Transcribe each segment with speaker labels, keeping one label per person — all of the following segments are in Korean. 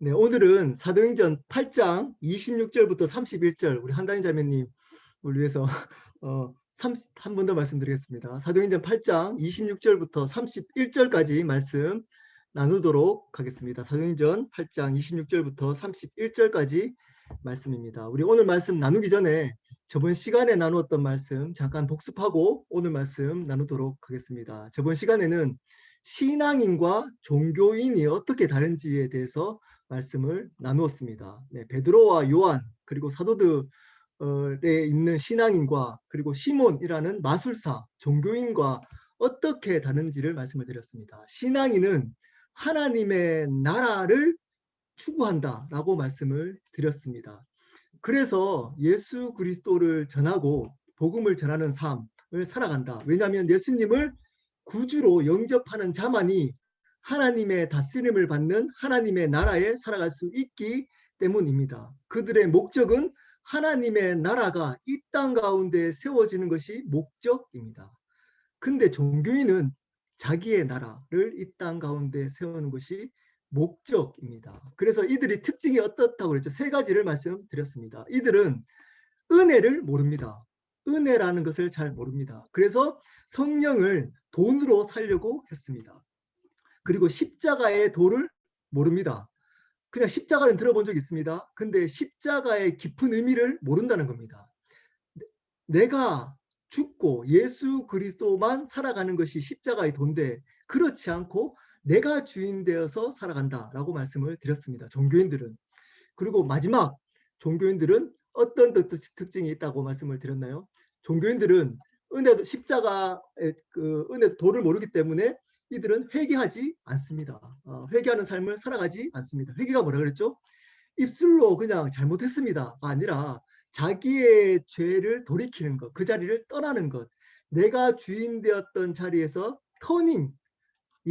Speaker 1: 네, 오늘은 사도행전 8장 26절부터 31절 우리 한다인 자매님을 위해서 한 번 더 말씀드리겠습니다. 사도행전 8장 26절부터 31절까지 말씀 나누도록 하겠습니다. 사도행전 8장 26절부터 31절까지 말씀입니다. 우리 오늘 말씀 나누기 전에 저번 시간에 나누었던 말씀 잠깐 복습하고 오늘 말씀 나누도록 하겠습니다. 저번 시간에는 신앙인과 종교인이 어떻게 다른지에 대해서 말씀을 나누었습니다. 네, 베드로와 요한 그리고 사도들에 있는 신앙인과 그리고 시몬이라는 마술사 종교인과 어떻게 다른지를 말씀을 드렸습니다. 신앙인은 하나님의 나라를 추구한다라고 말씀을 드렸습니다. 그래서 예수 그리스도를 전하고 복음을 전하는 삶을 살아간다. 왜냐하면 예수님을 구주로 영접하는 자만이 하나님의 다스림을 받는 하나님의 나라에 살아갈 수 있기 때문입니다. 그들의 목적은 하나님의 나라가 이 땅 가운데 세워지는 것이 목적입니다. 근데 종교인은 자기의 나라를 이 땅 가운데 세우는 것이 목적입니다. 그래서 이들이 특징이 어떻다고 그랬죠? 세 가지를 말씀드렸습니다. 이들은 은혜를 모릅니다. 은혜라는 것을 잘 모릅니다. 그래서 성령을 돈으로 살려고 했습니다. 그리고 십자가의 도를 모릅니다. 그냥 십자가는 들어본 적 있습니다. 근데 십자가의 깊은 의미를 모른다는 겁니다. 내가 죽고 예수 그리스도만 살아가는 것이 십자가의 도인데 그렇지 않고 내가 주인 되어서 살아간다라고 말씀을 드렸습니다. 종교인들은. 그리고 마지막 종교인들은 어떤 특징이 있다고 말씀을 드렸나요? 종교인들은 은혜도 십자가의 은혜 도를 모르기 때문에 이들은 회개하지 않습니다. 회개하는 삶을 살아가지 않습니다. 회개가 뭐라 그랬죠? 입술로 그냥 잘못했습니다가 아니라 자기의 죄를 돌이키는 것, 그 자리를 떠나는 것, 내가 주인 되었던 자리에서 터닝,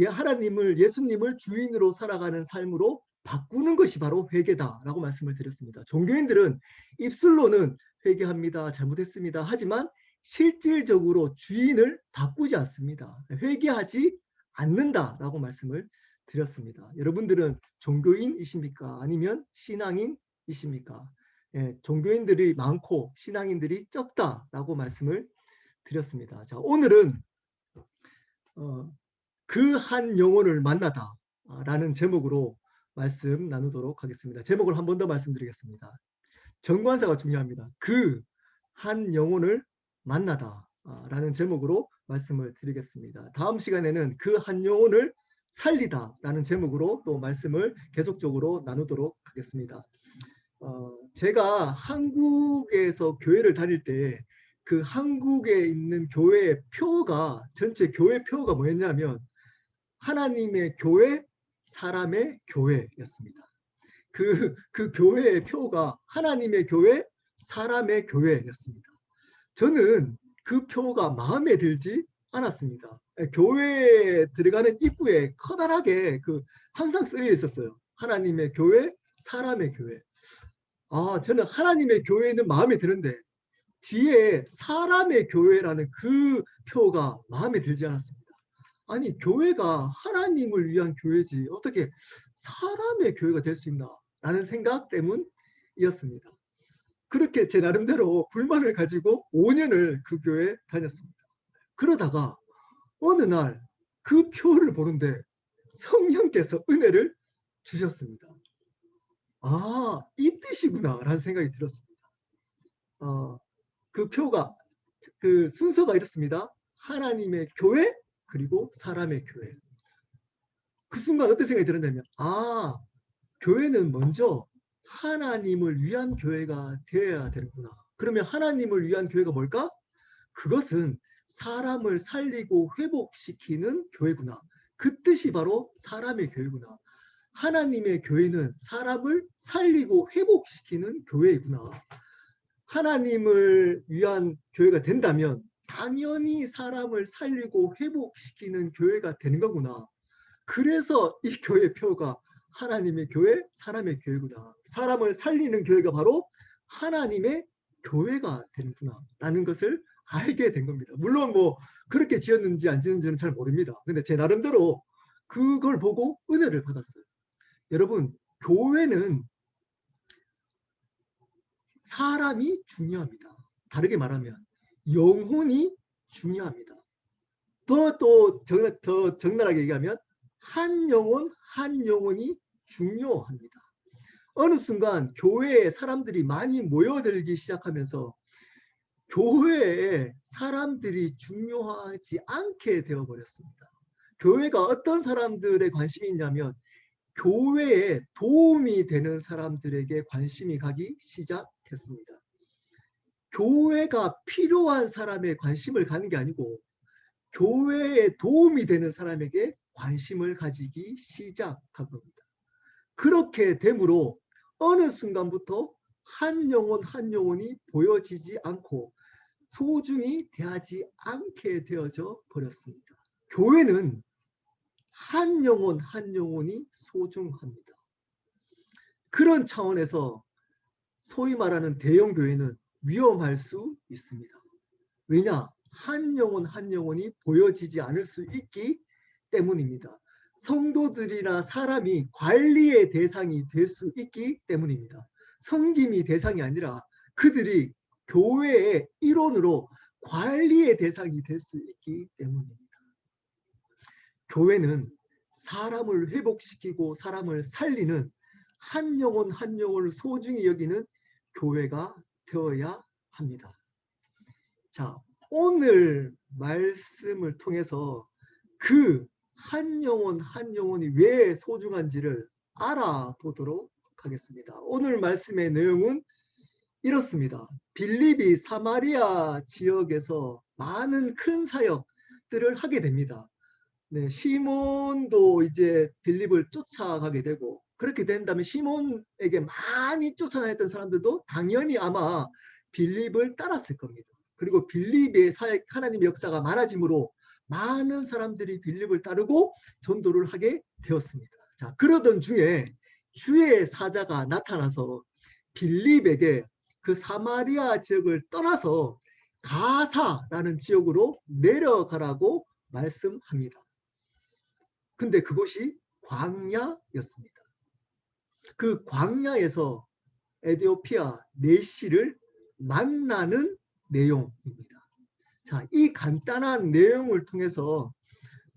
Speaker 1: 하나님을 예수님을 주인으로 살아가는 삶으로 바꾸는 것이 바로 회개다라고 말씀을 드렸습니다. 종교인들은 입술로는 회개합니다, 잘못했습니다 하지만 실질적으로 주인을 바꾸지 않습니다. 회개하지 않는다라고 말씀을 드렸습니다. 여러분들은 종교인이십니까? 아니면 신앙인이십니까? 예, 종교인들이 많고 신앙인들이 적다라고 말씀을 드렸습니다. 자, 오늘은 그 한 영혼을 만나다 라는 제목으로 말씀 나누도록 하겠습니다. 제목을 한 번 더 말씀드리겠습니다. 정관사가 중요합니다. 그 한 영혼을 만나다 라는 제목으로 말씀을 드리겠습니다. 다음 시간에는 그 한 영혼을 살리다 라는 제목으로 또 말씀을 계속적으로 나누도록 하겠습니다. 제가 한국에서 교회를 다닐 때 그 한국에 있는 교회의 표가 전체 교회 표가 뭐였냐면 하나님의 교회, 사람의 교회였습니다. 그 교회의 표가 하나님의 교회, 사람의 교회였습니다. 저는 그 표가 마음에 들지 않았습니다. 교회에 들어가는 입구에 커다랗게 항상 쓰여 있었어요. 하나님의 교회, 사람의 교회. 저는 하나님의 교회는 마음에 드는데 뒤에 사람의 교회라는 그 표가 마음에 들지 않았습니다. 아니 교회가 하나님을 위한 교회지 어떻게 사람의 교회가 될 수 있나 라는 생각 때문이었습니다. 그렇게 제 나름대로 불만을 가지고 5년을 그 교회에 다녔습니다. 그러다가 어느 날 그 표를 보는데 성령께서 은혜를 주셨습니다. 이 뜻이구나 라는 생각이 들었습니다. 그 표가 그 순서가 이렇습니다. 하나님의 교회 그리고 사람의 교회. 그 순간 어떤 생각이 들었냐면 교회는 먼저 하나님을 위한 교회가 되어야 되는구나. 그러면 하나님을 위한 교회가 뭘까? 그것은 사람을 살리고 회복시키는 교회구나. 그 뜻이 바로 사람의 교회구나. 하나님의 교회는 사람을 살리고 회복시키는 교회이구나. 하나님을 위한 교회가 된다면 당연히 사람을 살리고 회복시키는 교회가 되는 거구나. 그래서 이 교회 표가 하나님의 교회, 사람의 교회구나. 사람을 살리는 교회가 바로 하나님의 교회가 되는구나 라는 것을 알게 된 겁니다. 물론 뭐 그렇게 지었는지 안 지었는지는 잘 모릅니다. 근데 제 나름대로 그걸 보고 은혜를 받았어요. 여러분 교회는 사람이 중요합니다. 다르게 말하면 영혼이 중요합니다. 더 적나라하게 얘기하면 한 영혼 한 영혼이 중요합니다. 어느 순간 교회에 사람들이 많이 모여들기 시작하면서 교회에 사람들이 중요하지 않게 되어버렸습니다. 교회가 어떤 사람들의 관심이 있냐면 교회에 도움이 되는 사람들에게 관심이 가기 시작했습니다. 교회가 필요한 사람에 관심을 가는 게 아니고 교회에 도움이 되는 사람에게 관심을 가지기 시작한 겁니다. 그렇게 되므로 어느 순간부터 한 영혼 한 영혼이 보여지지 않고 소중히 대하지 않게 되어져 버렸습니다. 교회는 한 영혼 한 영혼이 소중합니다. 그런 차원에서 소위 말하는 대형 교회는 위험할 수 있습니다. 왜냐? 한 영혼 한 영혼이 보여지지 않을 수 있기 때문입니다. 성도들이나 사람이 관리의 대상이 될 수 있기 때문입니다. 섬김이 대상이 아니라 그들이 교회의 일원으로 관리의 대상이 될 수 있기 때문입니다. 교회는 사람을 회복시키고 사람을 살리는 한 영혼 한 영혼을 소중히 여기는 교회가 되어야 합니다. 자, 오늘 말씀을 통해서 그 한 영혼 한 영혼이 왜 소중한지를 알아보도록 하겠습니다. 오늘 말씀의 내용은 이렇습니다. 빌립이 사마리아 지역에서 많은 큰 사역들을 하게 됩니다. 네, 시몬도 이제 빌립을 쫓아가게 되고 그렇게 된다면 시몬에게 많이 쫓아다녔던 사람들도 당연히 아마 빌립을 따랐을 겁니다. 그리고 빌립의 사역 하나님의 역사가 많아지므로 많은 사람들이 빌립을 따르고 전도를 하게 되었습니다. 자, 그러던 중에 주의 사자가 나타나서 빌립에게 그 사마리아 지역을 떠나서 가사라는 지역으로 내려가라고 말씀합니다. 근데 그곳이 광야였습니다. 그 광야에서 에디오피아 메시를 만나는 내용입니다. 자, 이 간단한 내용을 통해서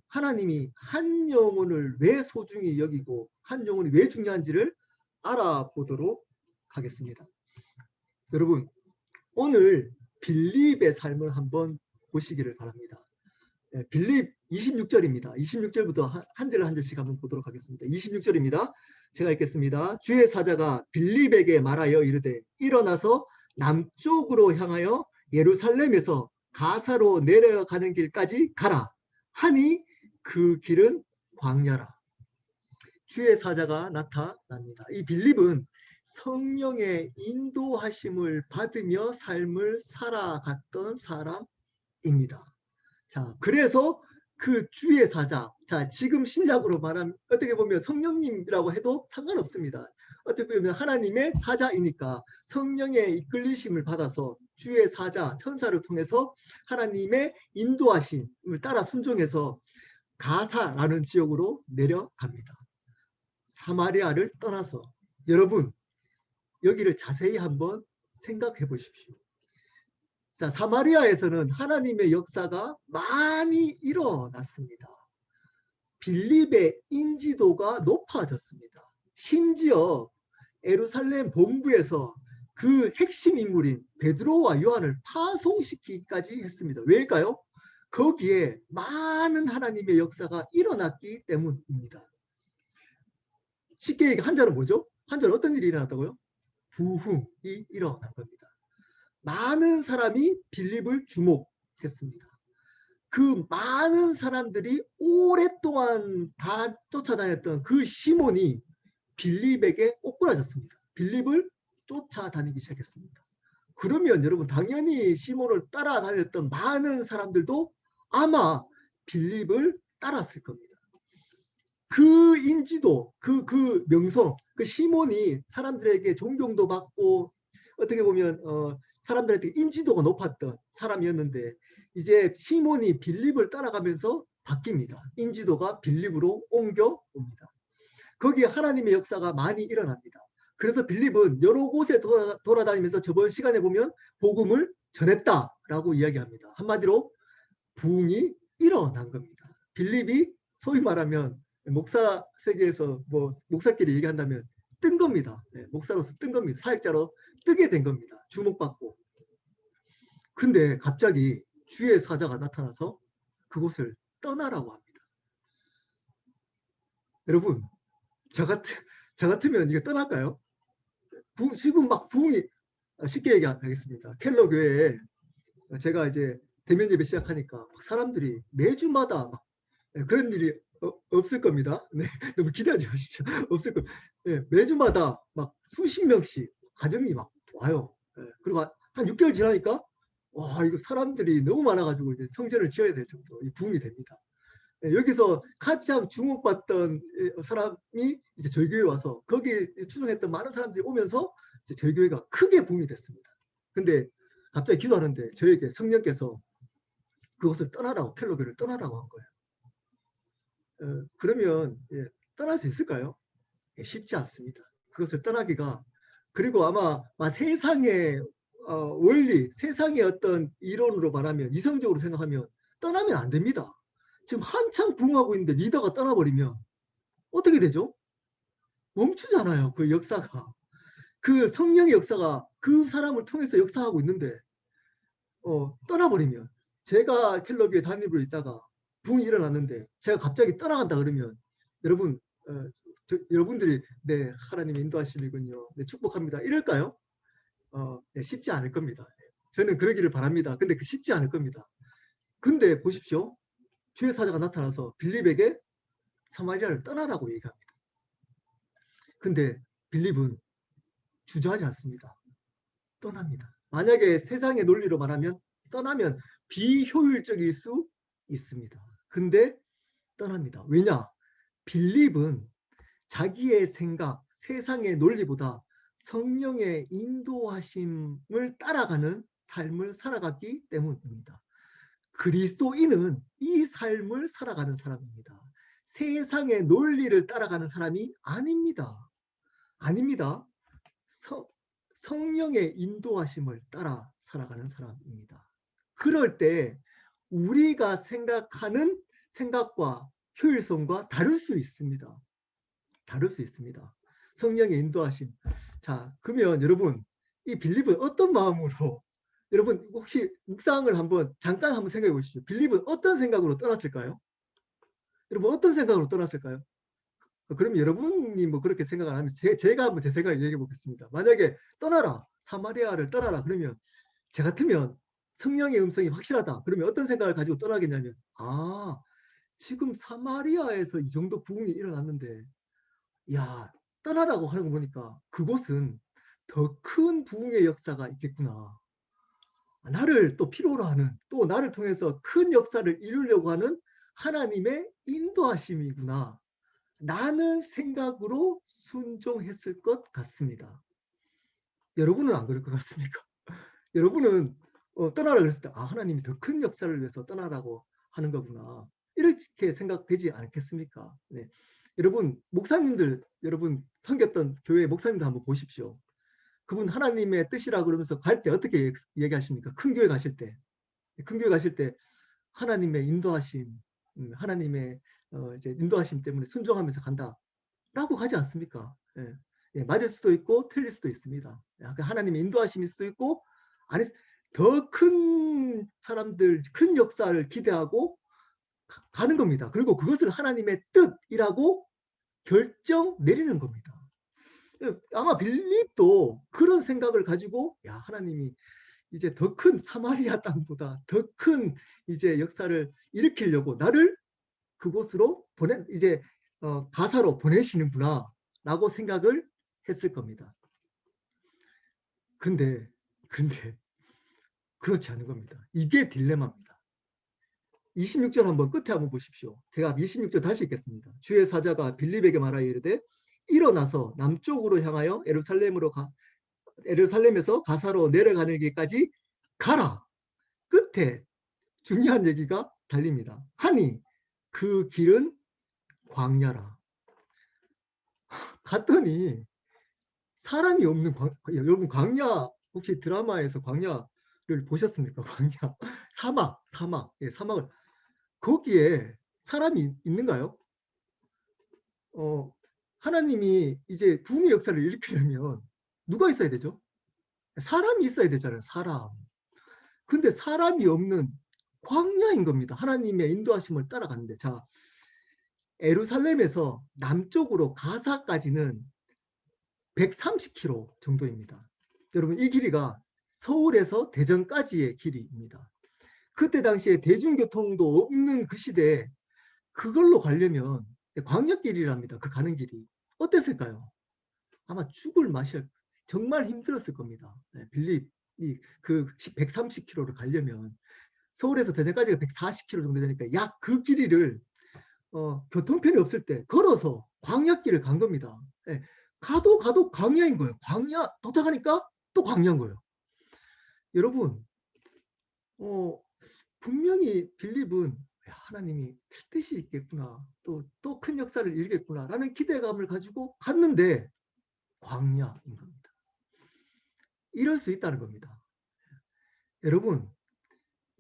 Speaker 1: 하나님이 한 영혼을 왜 소중히 여기고 한 영혼이 왜 중요한지를 알아보도록 하겠습니다. 여러분, 오늘 빌립의 삶을 한번 보시기를 바랍니다. 빌립 26절입니다. 26절부터 한 절 한 절씩 한번 보도록 하겠습니다. 26절입니다. 제가 읽겠습니다. 주의 사자가 빌립에게 말하여 이르되 일어나서 남쪽으로 향하여 예루살렘에서 가사로 내려가는 길까지 가라 하니 그 길은 광야라. 주의 사자가 나타납니다. 이 빌립은 성령의 인도하심을 받으며 삶을 살아갔던 사람입니다. 자, 그래서 그 주의 사자, 자, 지금 신약으로 말하면 어떻게 보면 성령님이라고 해도 상관없습니다. 어떻게 보면 하나님의 사자이니까 성령의 이끌리심을 받아서 주의 사자, 천사를 통해서 하나님의 인도하심을 따라 순종해서 가사라는 지역으로 내려갑니다. 사마리아를 떠나서 여러분, 여기를 자세히 한번 생각해 보십시오. 자, 사마리아에서는 하나님의 역사가 많이 일어났습니다. 빌립의 인지도가 높아졌습니다. 심지어 예루살렘 본부에서 그 핵심 인물인 베드로와 요한을 파송시키기까지 했습니다. 왜일까요? 거기에 많은 하나님의 역사가 일어났기 때문입니다. 쉽게 얘기 한자는 뭐죠? 한자는 어떤 일이 일어났다고요? 부흥이 일어난 겁니다. 많은 사람이 빌립을 주목했습니다. 그 많은 사람들이 오랫동안 다 쫓아다녔던 그 시몬이 빌립에게 꼬꾸라졌습니다. 빌립을 쫓아다니기 시작했습니다. 그러면 여러분 당연히 시몬을 따라다녔던 많은 사람들도 아마 빌립을 따랐을 겁니다. 그 인지도, 그 명성, 그 시몬이 사람들에게 존경도 받고 어떻게 보면 사람들한테 인지도가 높았던 사람이었는데 이제 시몬이 빌립을 따라가면서 바뀝니다. 인지도가 빌립으로 옮겨옵니다. 거기에 하나님의 역사가 많이 일어납니다. 그래서 빌립은 여러 곳에 돌아다니면서 저번 시간에 보면 복음을 전했다라고 이야기합니다. 한마디로 부흥이 일어난 겁니다. 빌립이 소위 말하면 목사 세계에서 뭐 목사끼리 얘기한다면 뜬 겁니다. 네, 목사로서 뜬 겁니다. 사역자로 뜨게 된 겁니다. 주목받고. 근데 갑자기 주의 사자가 나타나서 그곳을 떠나라고 합니다. 여러분, 저 같으면 이게 떠날까요? 지금 막 부흥이, 쉽게 얘기하겠습니다. 켈러 교회에 제가 이제 대면 예배 시작하니까 사람들이 매주마다 막 그런 일이 없을 겁니다. 네, 너무 기대하지 마십시오. 없을 겁니다. 네, 매주마다 막 수십 명씩 가정이 막 와요. 네, 그리고 한 6개월 지나니까 와, 이거 사람들이 너무 많아가지고 이제 성전을 지어야 될 정도로 부흥이 됩니다. 네, 여기서 같이 주목받던 사람이 이제 저희 교회 와서 거기에 추종했던 많은 사람들이 오면서 이제 저희 교회가 크게 부흥이 됐습니다. 근데 갑자기 기도하는데 저에게 성령께서 그것을 떠나라고, 켈로교를 떠나라고 한 거예요. 그러면 떠날 수 있을까요? 쉽지 않습니다. 그것을 떠나기가. 그리고 아마 세상의 원리, 세상의 어떤 이론으로 말하면, 이성적으로 생각하면 떠나면 안 됩니다. 지금 한참 부흥하고 있는데 리더가 떠나버리면 어떻게 되죠? 멈추잖아요. 그 역사가. 그 성령의 역사가 그 사람을 통해서 역사하고 있는데 떠나버리면, 제가 켈러교회 담임으로 있다가 부흥이 일어났는데 제가 갑자기 떠나간다 그러면 여러분, 여러분들이 네, 하나님의 인도하심이군요, 네, 축복합니다 이럴까요? 네, 쉽지 않을 겁니다. 저는 그러기를 바랍니다. 근데 쉽지 않을 겁니다. 근데 보십시오. 주의 사자가 나타나서 빌립에게 사마리아를 떠나라고 얘기합니다. 근데 빌립은 주저하지 않습니다. 떠납니다. 만약에 세상의 논리로 말하면 떠나면 비효율적일 수 있습니다. 근데 떠납니다. 왜냐? 빌립은 자기의 생각, 세상의 논리보다 성령의 인도하심을 따라가는 삶을 살아갔기 때문입니다. 그리스도인은 이 삶을 살아가는 사람입니다. 세상의 논리를 따라가는 사람이 아닙니다. 아닙니다. 성령의 인도하심을 따라 살아가는 사람입니다. 그럴 때 우리가 생각하는 생각과 효율성과 다를 수 있습니다. 다를 수 있습니다. 성령의 인도하심. 자, 그러면 여러분, 이 빌립은 어떤 마음으로, 여러분 혹시 묵상을 잠깐 한번 생각해 보시죠. 빌립은 어떤 생각으로 떠났을까요? 여러분 어떤 생각으로 떠났을까요? 그럼 여러분이 뭐 그렇게 생각 안 하면 제가 한번 제 생각을 얘기해 보겠습니다. 만약에 떠나라, 사마리아를 떠나라 그러면 제 같으면 성령의 음성이 확실하다 그러면 어떤 생각을 가지고 떠나겠냐면, 지금 사마리아에서 이 정도 부흥이 일어났는데 야, 떠나라고 하는 거 보니까 그곳은 더 큰 부흥의 역사가 있겠구나. 나를 또 필요로 하는, 또 나를 통해서 큰 역사를 이루려고 하는 하나님의 인도하심이구나. 라는 생각으로 순종했을 것 같습니다. 여러분은 안 그럴 것 같습니까? 여러분은 떠나라 그랬을 때 하나님이 더 큰 역사를 위해서 떠나라고 하는 거구나. 이렇게 생각되지 않겠습니까? 네. 여러분 목사님들, 여러분 섬겼던 교회 목사님들 한번 보십시오. 그분 하나님의 뜻이라 그러면서 갈 때 어떻게 얘기하십니까? 큰 교회 가실 때. 큰 교회 가실 때 하나님의 인도하심, 하나님의 이제 인도하심 때문에 순종하면서 간다라고 가지 않습니까? 예. 예, 맞을 수도 있고 틀릴 수도 있습니다. 하나님의 인도하심일 수도 있고, 아니 더 큰 사람들, 큰 역사를 기대하고 가는 겁니다. 그리고 그것을 하나님의 뜻이라고 결정 내리는 겁니다. 아마 빌립도 그런 생각을 가지고 하나님이 이제 더 큰 사마리아 땅보다 더 큰 이제 역사를 일으키려고 나를 그곳으로 이제 가사로 보내시는구나라고 생각을 했을 겁니다. 근데 그렇지 않은 겁니다. 이게 딜레마입니다. 26절 한번 끝에 한번 보십시오. 제가 26절 다시 읽겠습니다. 주의 사자가 빌립에게 말하여 이르되 일어나서 남쪽으로 향하여 에루살렘에서 가사로 내려가는 길까지 가라. 끝에 중요한 얘기가 달립니다. 하니 그 길은 광야라. 갔더니 사람이 없는 여러분 광야 혹시 드라마에서 광야를 보셨습니까? 광야 사막 예, 사막을 거기에 사람이 있는가요? 하나님이 이제 구원의 역사를 일으키려면 누가 있어야 되죠? 사람이 있어야 되잖아요. 사람. 근데 사람이 없는 광야인 겁니다. 하나님의 인도하심을 따라가는데 자 에루살렘에서 남쪽으로 가사까지는 130km 정도입니다. 여러분 이 길이가 서울에서 대전까지의 길이입니다. 그때 당시에 대중교통도 없는 그 시대에 그걸로 가려면 광역길이랍니다. 그 가는 길이. 어땠을까요? 아마 죽을 맛이 정말 힘들었을 겁니다. 빌립이 그 130km를 가려면 서울에서 대전까지가 140km 정도 되니까 약 그 길이를 교통편이 없을 때 걸어서 광야길을 간 겁니다. 예, 가도 광야인 거예요. 광야 도착하니까 또 광야인 거예요. 여러분 분명히 빌립은 하나님이 뜻이 있겠구나 또 큰 역사를 이루겠구나 라는 기대감을 가지고 갔는데 광야인 겁니다. 이럴 수 있다는 겁니다. 여러분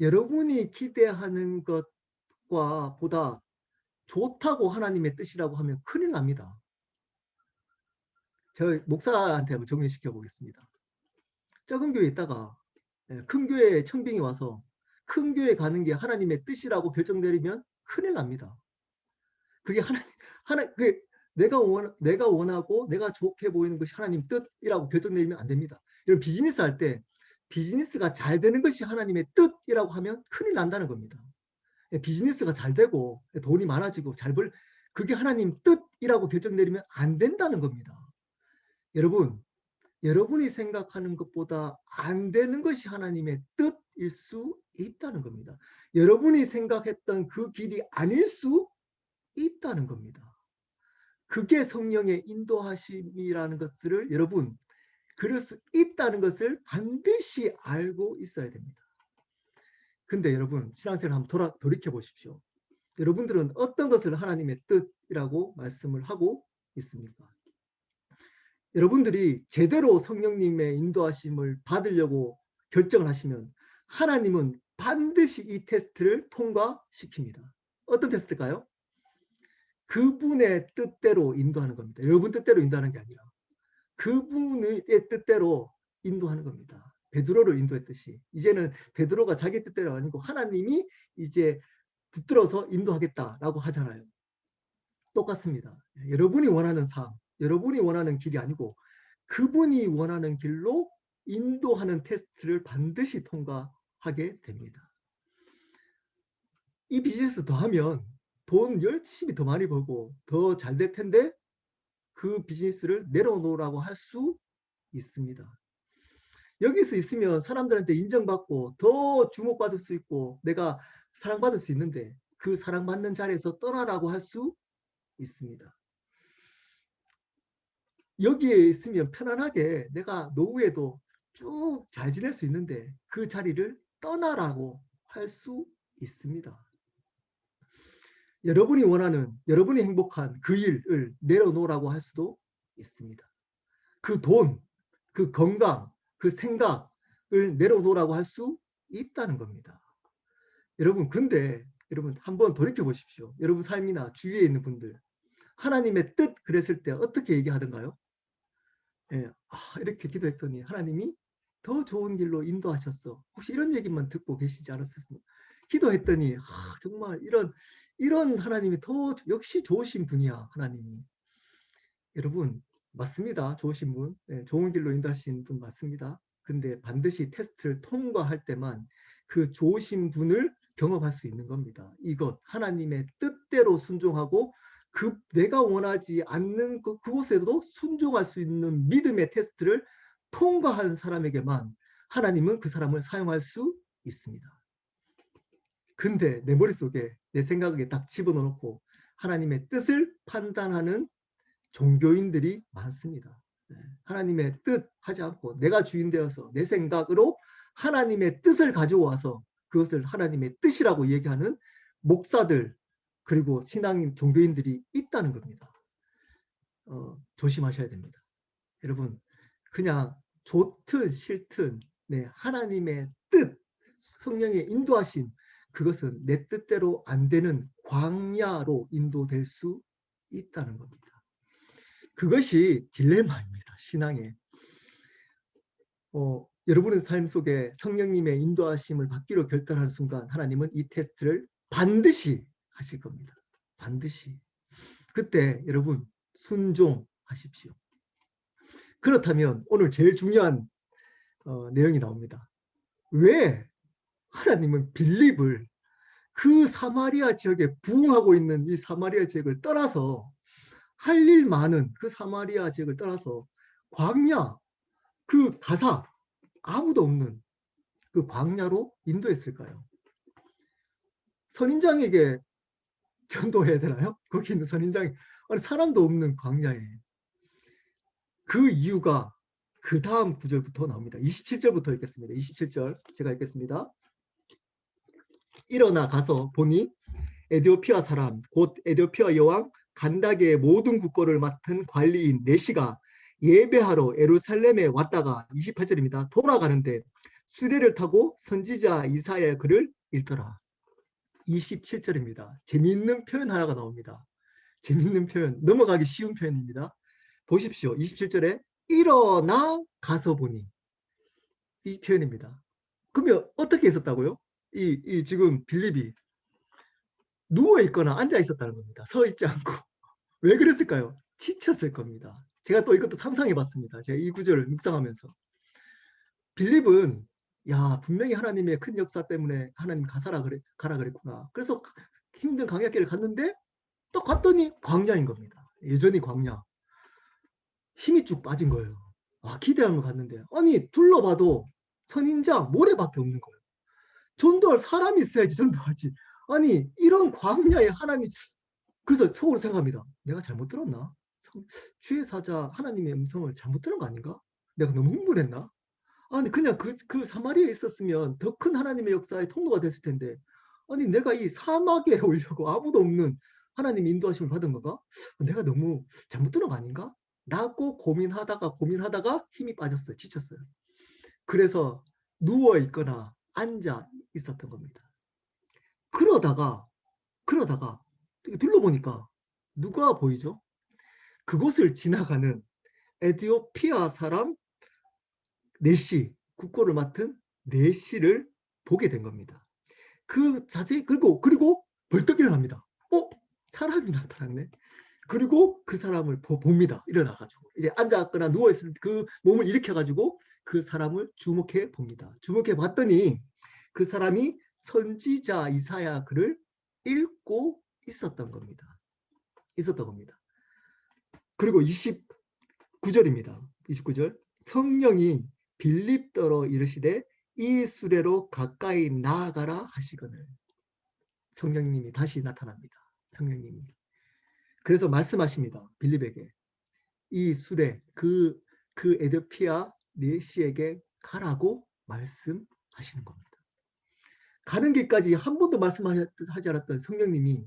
Speaker 1: 여러분이 기대하는 것과 보다 좋다고 하나님의 뜻이라고 하면 큰일 납니다. 저 목사한테 한번 정리시켜 보겠습니다. 작은 교회에 있다가 큰 교회에 청빙이 와서 큰 교회 가는 게 하나님의 뜻이라고 결정 내리면 큰일 납니다. 그게 그게 내가 원하고 내가 좋게 보이는 것이 하나님 뜻이라고 결정 내리면 안 됩니다. 여러분 비즈니스 할 때 비즈니스가 잘 되는 것이 하나님의 뜻이라고 하면 큰일 난다는 겁니다. 비즈니스가 잘 되고 돈이 많아지고 그게 하나님 뜻이라고 결정 내리면 안 된다는 겁니다. 여러분 여러분이 생각하는 것보다 안 되는 것이 하나님의 뜻일 수 있다는 겁니다. 여러분이 생각했던 그 길이 아닐 수 있다는 겁니다. 그게 성령의 인도하심이라는 것들을 여러분 그럴 수 있다는 것을 반드시 알고 있어야 됩니다. 근데 여러분 신앙생활 한번 돌이켜 보십시오. 여러분들은 어떤 것을 하나님의 뜻이라고 말씀을 하고 있습니까? 여러분들이 제대로 성령님의 인도하심을 받으려고 결정을 하시면 하나님은 반드시 이 테스트를 통과시킵니다. 어떤 테스트일까요? 그분의 뜻대로 인도하는 겁니다. 여러분 뜻대로 인도하는 게 아니라 그분의 뜻대로 인도하는 겁니다. 베드로를 인도했듯이 이제는 베드로가 자기 뜻대로 아니고 하나님이 이제 붙들어서 인도하겠다라고 하잖아요. 똑같습니다. 여러분이 원하는 삶, 여러분이 원하는 길이 아니고 그분이 원하는 길로 인도하는 테스트를 반드시 통과하게 됩니다. 이 비즈니스 더 하면 돈 열심히 더 많이 벌고 더 잘 될 텐데 그 비즈니스를 내려놓으라고 할 수 있습니다. 여기서 있으면 사람들한테 인정받고 더 주목받을 수 있고 내가 사랑받을 수 있는데 그 사랑받는 자리에서 떠나라고 할 수 있습니다. 여기에 있으면 편안하게 내가 노후에도 쭉 잘 지낼 수 있는데 그 자리를 떠나라고 할 수 있습니다. 여러분이 원하는 여러분이 행복한 그 일을 내려놓으라고 할 수도 있습니다. 그 돈, 그 건강, 그 생각을 내려놓으라고 할 수 있다는 겁니다. 여러분 근데 여러분 한번 돌이켜 보십시오. 여러분 삶이나 주위에 있는 분들 하나님의 뜻 그랬을 때 어떻게 얘기하던가요? 예, 이렇게 기도했더니 하나님이 더 좋은 길로 인도하셨어. 혹시 이런 얘기만 듣고 계시지 않았습니까? 기도했더니 정말 이런 하나님이 더 역시 좋으신 분이야 하나님이. 여러분 맞습니다. 좋으신 분, 좋은 길로 인도하신 분 맞습니다. 근데 반드시 테스트를 통과할 때만 그 좋으신 분을 경험할 수 있는 겁니다. 이것 하나님의 뜻대로 순종하고 내가 원하지 않는 그곳에도 순종할 수 있는 믿음의 테스트를 통과한 사람에게만 하나님은 그 사람을 사용할 수 있습니다. 근데 내 머릿속에 내 생각에 딱 집어넣고 하나님의 뜻을 판단하는 종교인들이 많습니다. 하나님의 뜻 하지 않고 내가 주인 되어서 내 생각으로 하나님의 뜻을 가져와서 그것을 하나님의 뜻이라고 얘기하는 목사들 그리고 신앙인 종교인들이 있다는 겁니다. 조심하셔야 됩니다. 여러분, 그냥 좋든 싫든 하나님의 뜻, 성령의 인도하심, 그것은 내 뜻대로 안 되는 광야로 인도될 수 있다는 겁니다. 그것이 딜레마입니다. 신앙에. 여러분의 삶 속에 성령님의 인도하심을 받기로 결단한 순간 하나님은 이 테스트를 반드시 하실 겁니다. 반드시. 그때 여러분 순종하십시오. 그렇다면 오늘 제일 중요한 내용이 나옵니다. 왜 하나님은 빌립을 그 사마리아 지역에 부흥하고 있는 이 사마리아 지역을 떠나서 할 일 많은 그 사마리아 지역을 떠나서 광야, 그 가사 아무도 없는 그 광야로 인도했을까요? 선인장에게 전도해야 되나요? 거기 있는 선인장이 아니 사람도 없는 광야에. 그 이유가 그 다음 구절부터 나옵니다. 27절부터 읽겠습니다. 27절 제가 읽겠습니다. 일어나 가서 보니 에디오피아 사람 곧 에디오피아 여왕 간다게의 모든 국고를 맡은 관리인 네시가 예배하러 예루살렘에 왔다가 28절입니다. 돌아가는데 수레를 타고 선지자 이사야의 글을 읽더라. 27절입니다. 재미있는 표현 하나가 나옵니다. 재미있는 표현, 넘어가기 쉬운 표현입니다. 보십시오. 27절에 일어나 가서 보니 이 표현입니다. 그러면 어떻게 했었다고요? 이 지금 빌립이 누워 있거나 앉아 있었다는 겁니다. 서 있지 않고. 왜 그랬을까요? 지쳤을 겁니다. 제가 또 이것도 상상해 봤습니다. 제가 이 구절을 묵상하면서. 빌립은 야 분명히 하나님의 큰 역사 때문에 하나님 가라 그랬구나. 그래서 힘든 광야길을 갔는데 또 갔더니 광야인 겁니다. 여전히 광야. 힘이 쭉 빠진 거예요. 기대하며 갔는데 아니 둘러봐도 선인장 모래밖에 없는 거예요. 전도할 사람이 있어야지 전도하지. 아니 이런 광야에 하나님. 그래서 속으로 생각합니다. 내가 잘못 들었나? 주의 사자 하나님의 음성을 잘못 들은 거 아닌가? 내가 너무 흥분했나? 아니 그냥 그 사마리아에 있었으면 더 큰 하나님의 역사의 통로가 됐을 텐데 아니 내가 이 사막에 오려고 아무도 없는 하나님의 인도하심을 받은 건가? 내가 너무 잘못 들은 거 아닌가? 라고 고민하다가 힘이 빠졌어요. 지쳤어요. 그래서 누워 있거나 앉아 있었던 겁니다. 그러다가 둘러보니까 누가 보이죠? 그곳을 지나가는 에티오피아 사람 네시, 국고를 맡은 네시를 보게 된 겁니다. 그 자세히 그리고 벌떡 일어납니다. 사람이 나타났네. 그리고 그 사람을 봅니다. 일어나가지고 이제 앉았거나 누워있을 그 몸을 일으켜가지고 그 사람을 주목해 봅니다. 주목해 봤더니 그 사람이 선지자 이사야 글을 읽고 있었던 겁니다. 그리고 29절입니다. 29절 성령이 빌립더러 이르시되 이 수레로 가까이 나아가라 하시거늘. 성령님이 다시 나타납니다. 성령님이. 그래서 말씀하십니다. 빌립에게 이 수레 그 에디오피아 네시에게 가라고 말씀하시는 겁니다. 가는 길까지 한 번도 말씀하지 않았던 성령님이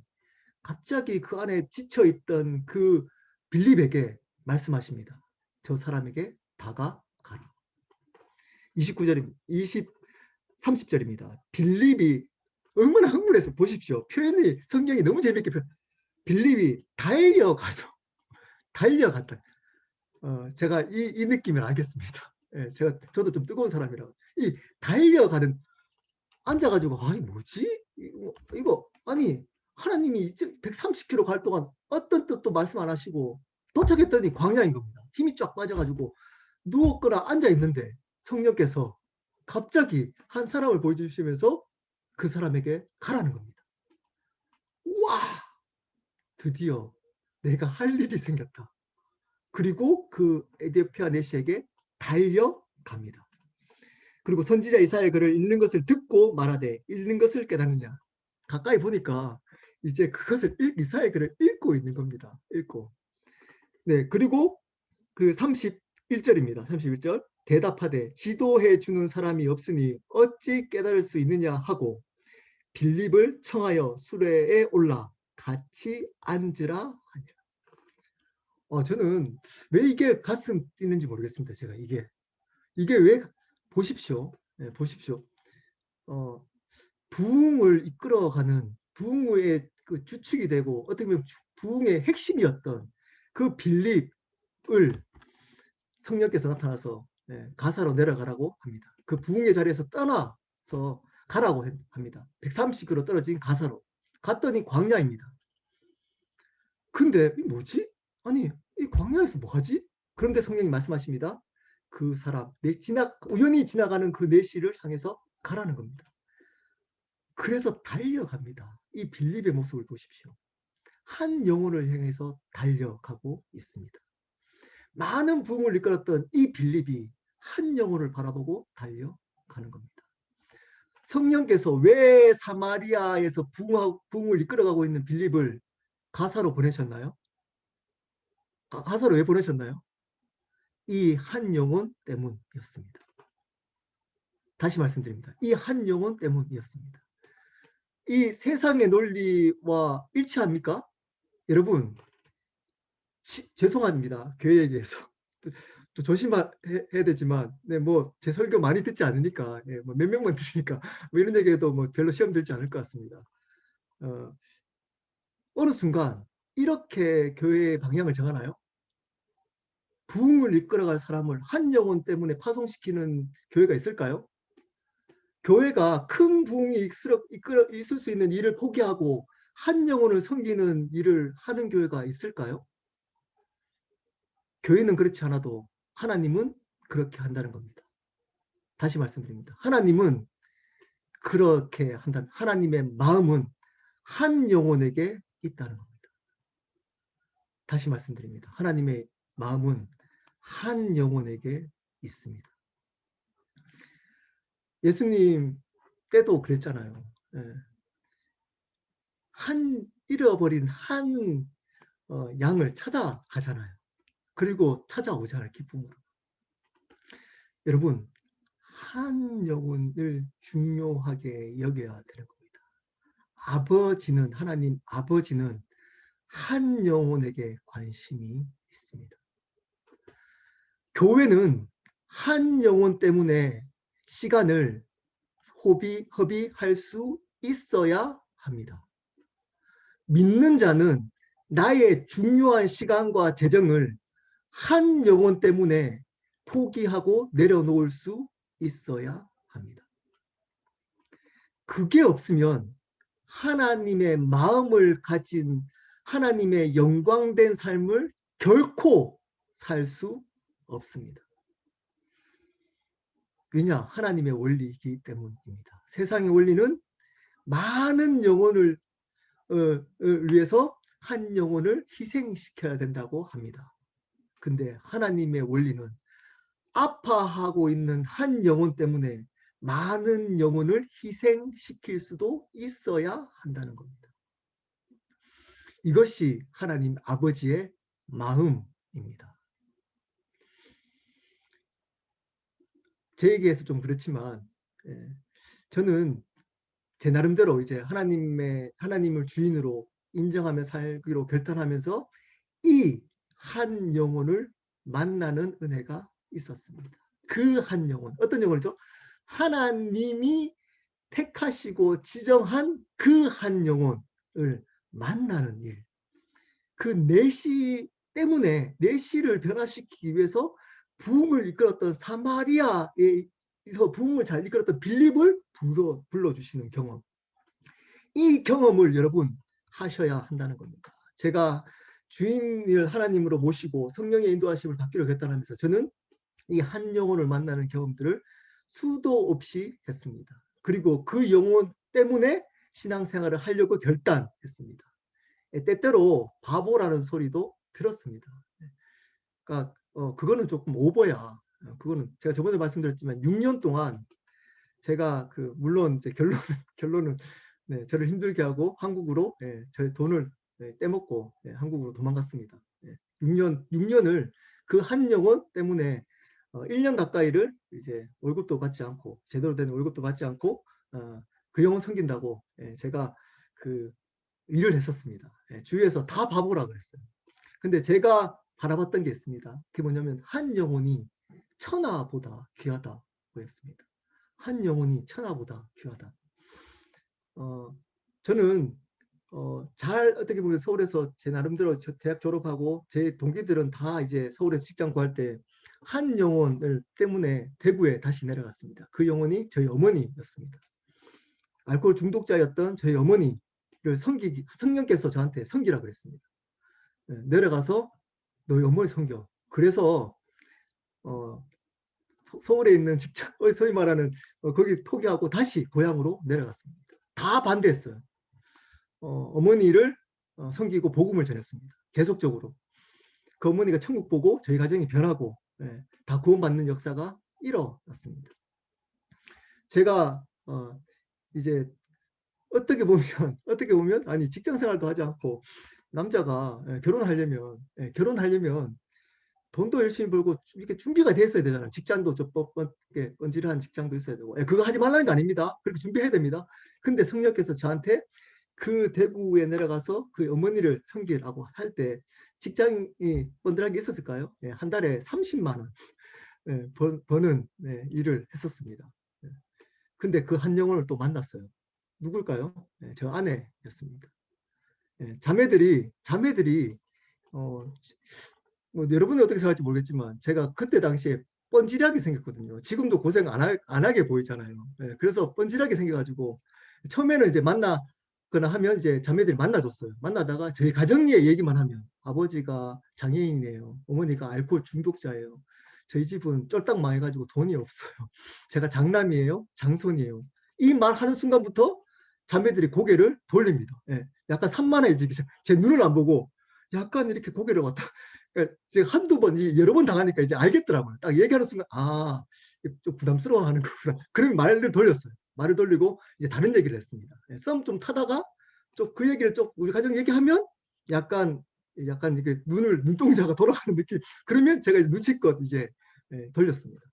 Speaker 1: 갑자기 그 안에 지쳐있던 그 빌립에게 말씀하십니다. 저 사람에게 다가가라. 29절입니다. 30절입니다. 빌립이 얼마나 흥분해서 보십시오. 표현이 성경이 너무 재밌게 빌립이 달려갔다. 제가 이 느낌을 알겠습니다. 저도 좀 뜨거운 사람이라고. 이 달려가는 앉아가지고 뭐지? 이거 아니 하나님이 130km 갈 동안 어떤 뜻도 말씀 안 하시고 도착했더니 광야인 겁니다. 힘이 쫙 빠져가지고 누웠거나 앉아 있는데 성령께서 갑자기 한 사람을 보여주시면서 그 사람에게 가라는 겁니다. 와, 드디어 내가 할 일이 생겼다. 그리고 그 에디오피아 네시에게 달려갑니다. 그리고 선지자 이사야의 글을 읽는 것을 듣고 말하되 읽는 것을 깨닫느냐. 가까이 보니까 이제 그것을 이사야의 글을 읽고 있는 겁니다. 읽고. 네, 그리고 그 31절입니다. 31절. 대답하되 지도해 주는 사람이 없으니 어찌 깨달을 수 있느냐 하고 빌립을 청하여 수레에 올라 같이 앉으라 하니라. 저는 왜 이게 가슴 뛰는지 모르겠습니다. 제가 이게 왜 보십시오. 네, 보십시오. 어, 부흥을 이끌어가는 부흥의 그 주축이 되고 어떻게 보면 부흥의 핵심이었던 그 빌립을 성령께서 나타나서 가사로 내려가라고 합니다. 그 부흥의 자리에서 떠나서 가라고 합니다. 130km 떨어진 가사로 갔더니 광야입니다. 근데 이 뭐지? 아니 이 광야에서 뭐하지? 그런데 성령이 말씀하십니다. 그 사람 우연히 지나가는 그 내시를 향해서 가라는 겁니다. 그래서 달려갑니다. 이 빌립의 모습을 보십시오. 한 영혼을 향해서 달려가고 있습니다. 많은 부흥을 이끌었던 이 빌립이 한 영혼을 바라보고 달려가는 겁니다. 성령께서 왜 사마리아에서 부흥을 이끌어가고 있는 빌립을 가사로 보내셨나요? 가사로 왜 보내셨나요? 이 한 영혼 때문이었습니다. 다시 말씀드립니다. 이 한 영혼 때문이었습니다. 이 세상의 논리와 일치합니까? 여러분, 죄송합니다. 교회에 대해서. 또 조심해야 되지만, 네, 뭐, 제 설교 많이 듣지 않으니까, 예, 뭐 몇 명만 들으니까, 뭐 이런 얘기해도 뭐 별로 시험 들지 않을 것 같습니다. 어, 어느 순간, 이렇게 교회의 방향을 정하나요? 부흥을 이끌어갈 사람을 한 영혼 때문에 파송시키는 교회가 있을까요? 교회가 큰 부흥이 있을 수 있는 일을 포기하고 한 영혼을 섬기는 일을 하는 교회가 있을까요? 교회는 그렇지 않아도 하나님은 그렇게 한다는 겁니다. 다시 말씀드립니다. 하나님은 그렇게 한다는, 하나님의 마음은 한 영혼에게 있다는 겁니다. 다시 말씀드립니다. 하나님의 마음은 한 영혼에게 있습니다. 예수님 때도 그랬잖아요. 잃어버린 한 양을 찾아가잖아요. 그리고 찾아오잖아요. 기쁨으로. 여러분, 한 영혼을 중요하게 여겨야 되는 겁니다. 하나님 아버지는 한 영혼에게 관심이 있습니다. 교회는 한 영혼 때문에 시간을 허비할 수 있어야 합니다. 믿는 자는 나의 중요한 시간과 재정을 한 영혼 때문에 포기하고 내려놓을 수 있어야 합니다. 그게 없으면 하나님의 마음을 가진 하나님의 영광된 삶을 결코 살 수 없습니다. 왜냐? 하나님의 원리이기 때문입니다. 세상의 원리는 많은 영혼을 위해서 한 영혼을 희생시켜야 된다고 합니다. 근데 하나님의 원리는 아파하고 있는 한 영혼 때문에 많은 영혼을 희생시킬 수도 있어야 한다는 겁니다. 이것이 하나님 아버지의 마음입니다. 제 얘기에서 좀 그렇지만 저는 제 나름대로 이제 하나님을 주인으로 인정하며 살기로 결단하면서 이 한 영혼을 만나는 은혜가 있었습니다. 그 한 영혼, 어떤 영혼이죠? 하나님이 택하시고 지정한 그 한 영혼을 만나는 일. 그 내시 때문에 내시를 변화시키기 위해서 부흥을 이끌었던 사마리아에서 부흥을 잘 이끌었던 빌립을 불러주시는 경험. 이 경험을 여러분 하셔야 한다는 겁니다. 제가 주인을 하나님으로 모시고 성령의 인도하심을 받기로 결단하면서 저는 이 한 영혼을 만나는 경험들을 수도 없이 했습니다. 그리고 그 영혼 때문에 신앙생활을 하려고 결단했습니다. 때때로 바보라는 소리도 들었습니다. 그러니까 그거는 조금 오버야. 그거는 제가 저번에 말씀드렸지만 6년 동안 제가 물론 이제 결론은 네, 저를 힘들게 하고 한국으로 저의 돈을 떼먹고 한국으로 도망갔습니다. 6년을 그 한 영혼 때문에 1년 가까이를 이제 월급도 받지 않고 제대로 된 월급도 받지 않고 그 영혼 섬긴다고 제가 그 일을 했었습니다. 주위에서 다 바보라 그랬어요. 근데 제가 바라봤던 게 있습니다. 그게 뭐냐면 한 영혼이 천하보다 귀하다고 했습니다. 한 영혼이 천하보다 귀하다. 저는 잘 어떻게 보면 서울에서 제 나름대로 대학 졸업하고 제 동기들은 다 이제 서울에서 직장 구할 때 한 영혼을 때문에 대구에 다시 내려갔습니다. 그 영혼이 저희 어머니였습니다. 알코올 중독자였던 저희 어머니를 성령께서 저한테 섬기라고 그랬습니다. 내려가서 너희 어머니 섬겨. 그래서 서울에 있는 직장, 소위 말하는 거기 포기하고 다시 고향으로 내려갔습니다. 다 반대했어요. 어머니를 섬기고 복음을 전했습니다. 계속적으로. 그 어머니가 천국 보고 저희 가정이 변하고 다 구원받는 역사가 일어났습니다. 제가 이제 어떻게 보면 아니 직장 생활도 하지 않고 남자가 결혼하려면 돈도 열심히 벌고 이렇게 준비가 돼 있어야 되잖아요. 직장도 번지르한 직장도 있어야 되고 그거 하지 말라는 거 아닙니다. 그렇게 준비해야 됩니다. 근데 성령께서 저한테 그 대구에 내려가서 그 어머니를 섬기라고 할 때 직장이 번들한 게 있었을까요? 한 달에 30만 원 버는 일을 했었습니다. 근데 그 한 영혼을 또 만났어요. 누굴까요? 저 아내였습니다. 자매들이 뭐 여러분이 어떻게 생각할지 모르겠지만 제가 그때 당시에 뻔질하게 생겼거든요. 지금도 고생 안 하게 보이잖아요. 그래서 뻔질하게 생겨가지고 처음에는 이제 만나거나 하면 이제 자매들이 만나줬어요. 만나다가 저희 가정 얘기만 하면 아버지가 장애인이에요. 어머니가 알코올 중독자예요. 저희 집은 쫄딱 망해가지고 돈이 없어요. 제가 장남이에요. 장손이에요. 이 말 하는 순간부터 자매들이 고개를 돌립니다. 약간 산만해지기 제 눈을 안 보고 약간 이렇게 고개를 왔다. 그러니까 제가 한두 번, 여러 번 당하니까 이제 알겠더라고요. 딱 얘기하는 순간, 좀 부담스러워 하는 거구나. 그러면 말을 돌렸어요. 말을 돌리고 이제 다른 얘기를 했습니다. 썸 좀 타다가 좀 그 얘기를 좀 우리 가정 얘기하면 약간 이렇게 눈동자가 돌아가는 느낌. 그러면 제가 이제 눈치껏 이제 돌렸습니다.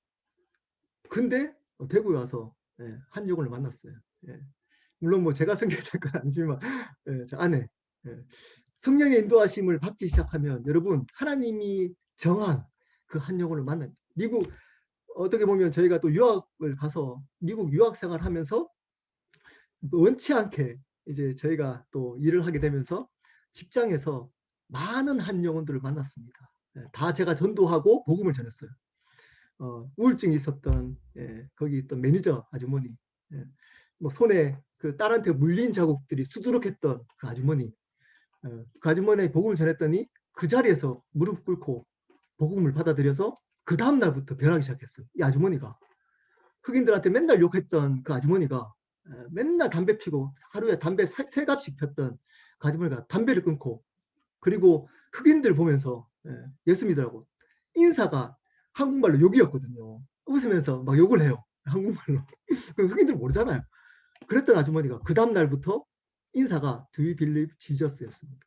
Speaker 1: 근데 대구에 와서 한 영혼을 만났어요. 물론 뭐 제가 섬겨야 될 건 아니지만 저 아내 성령의 인도하심을 받기 시작하면 여러분 하나님이 정한 그 한 영혼을 만납니다. 미국 어떻게 보면 저희가 또 유학을 가서 미국 유학 생활하면서 원치 않게 이제 저희가 또 일을 하게 되면서 직장에서 많은 한 영혼들을 만났습니다. 다 제가 전도하고 복음을 전했어요. 우울증이 있었던 거기 있던 매니저 아주머니, 뭐 손에 그 딸한테 물린 자국들이 수두룩했던 그 아주머니, 그 아주머니의 복음을 전했더니 그 자리에서 무릎 꿇고 복음을 받아들여서 그 다음 날부터 변하기 시작했어요. 이 아주머니가 흑인들한테 맨날 욕했던 그 아주머니가 맨날 담배 피고 하루에 담배 세 갑씩 폈던 그 아주머니가 담배를 끊고 그리고 흑인들 보면서 예수 믿으라고 인사가 한국말로 욕이었거든요. 웃으면서 막 욕을 해요. 한국말로. 흑인들 모르잖아요. 그랬던 아주머니가 그 다음 날부터 인사가 Do you believe Jesus였습니다.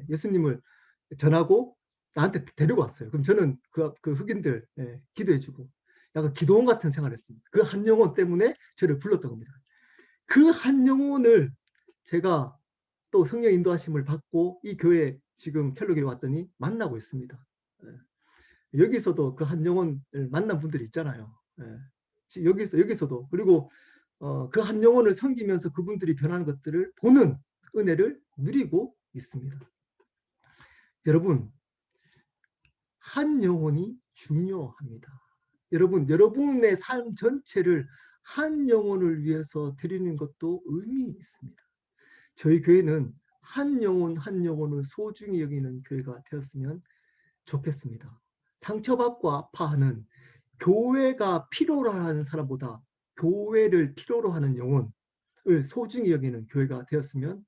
Speaker 1: 예수님을 전하고 나한테 데리고 왔어요. 그럼 저는 그 흑인들 기도해주고 약간 기도원 같은 생활을 했습니다. 그 한 영혼 때문에 저를 불렀던 겁니다. 그 한 영혼을 제가 또 성령 인도하심을 받고 이 교회 지금 켈로교에 왔더니 만나고 있습니다. 여기서도 그 한 영혼을 만난 분들이 있잖아요. 여기서도 그리고 그 한 영혼을 섬기면서 그분들이 변하는 것들을 보는 은혜를 누리고 있습니다. 여러분, 한 영혼이 중요합니다. 여러분의 삶 전체를 한 영혼을 위해서 드리는 것도 의미 있습니다. 저희 교회는 한 영혼 한 영혼을 소중히 여기는 교회가 되었으면 좋겠습니다. 상처받고 아파하는 교회가 필요로 하는 사람보다 교회를 필요로 하는 영혼을 소중히 여기는 교회가 되었으면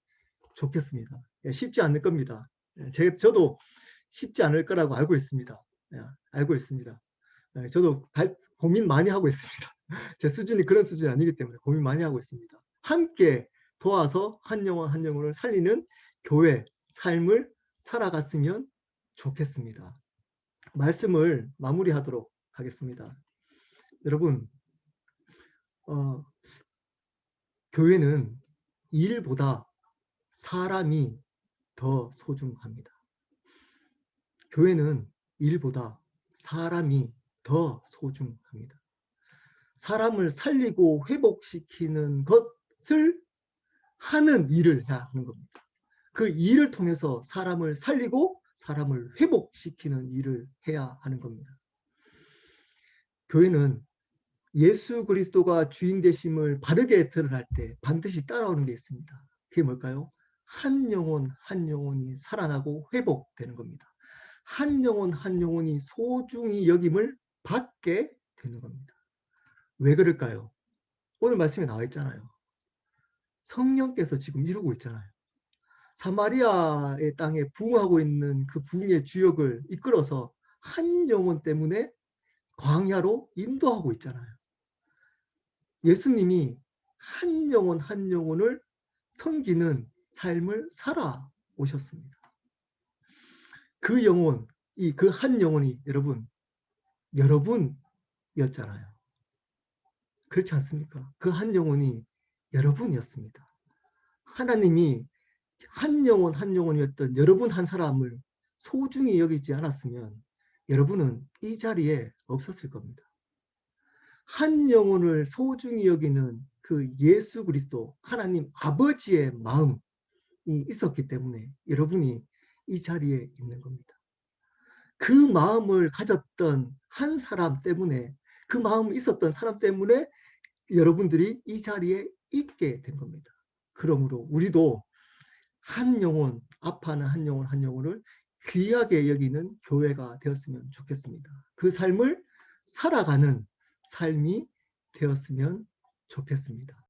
Speaker 1: 좋겠습니다. 쉽지 않을 겁니다. 저도 쉽지 않을 거라고 알고 있습니다. 알고 있습니다. 저도 고민 많이 하고 있습니다. 제 수준이 그런 수준이 아니기 때문에 고민 많이 하고 있습니다. 함께 도와서 한 영혼 한 영혼을 살리는 교회 삶을 살아갔으면 좋겠습니다. 말씀을 마무리하도록 하겠습니다. 여러분, 교회는 일보다 사람이 더 소중합니다. 교회는 일보다 사람이 더 소중합니다. 사람을 살리고 회복시키는 것을 하는 일을 해야 하는 겁니다. 그 일을 통해서 사람을 살리고 사람을 회복시키는 일을 해야 하는 겁니다. 교회는 예수 그리스도가 주인 되심을 바르게 드러날 때 반드시 따라오는 게 있습니다. 그게 뭘까요? 한 영혼 한 영혼이 살아나고 회복되는 겁니다. 한 영혼 한 영혼이 소중히 여김을 받게 되는 겁니다. 왜 그럴까요? 오늘 말씀에 나와 있잖아요. 성령께서 지금 이루고 있잖아요. 사마리아의 땅에 부흥하고 있는 그 부흥의 주역을 이끌어서 한 영혼 때문에 광야로 인도하고 있잖아요. 예수님이 한 영혼 한 영혼을 섬기는 삶을 살아오셨습니다. 그 영혼, 그 한 영혼이 여러분이었잖아요. 그렇지 않습니까? 그 한 영혼이 여러분이었습니다. 하나님이 한 영혼 한 영혼이었던 여러분 한 사람을 소중히 여기지 않았으면 여러분은 이 자리에 없었을 겁니다. 한 영혼을 소중히 여기는 그 예수 그리스도 하나님 아버지의 마음이 있었기 때문에 여러분이 이 자리에 있는 겁니다. 그 마음을 가졌던 한 사람 때문에, 그 마음이 있었던 사람 때문에 여러분들이 이 자리에 있게 된 겁니다. 그러므로 우리도 한 영혼, 아파하는 한 영혼 한 영혼을 귀하게 여기는 교회가 되었으면 좋겠습니다. 그 삶을 살아가는 삶이 되었으면 좋겠습니다.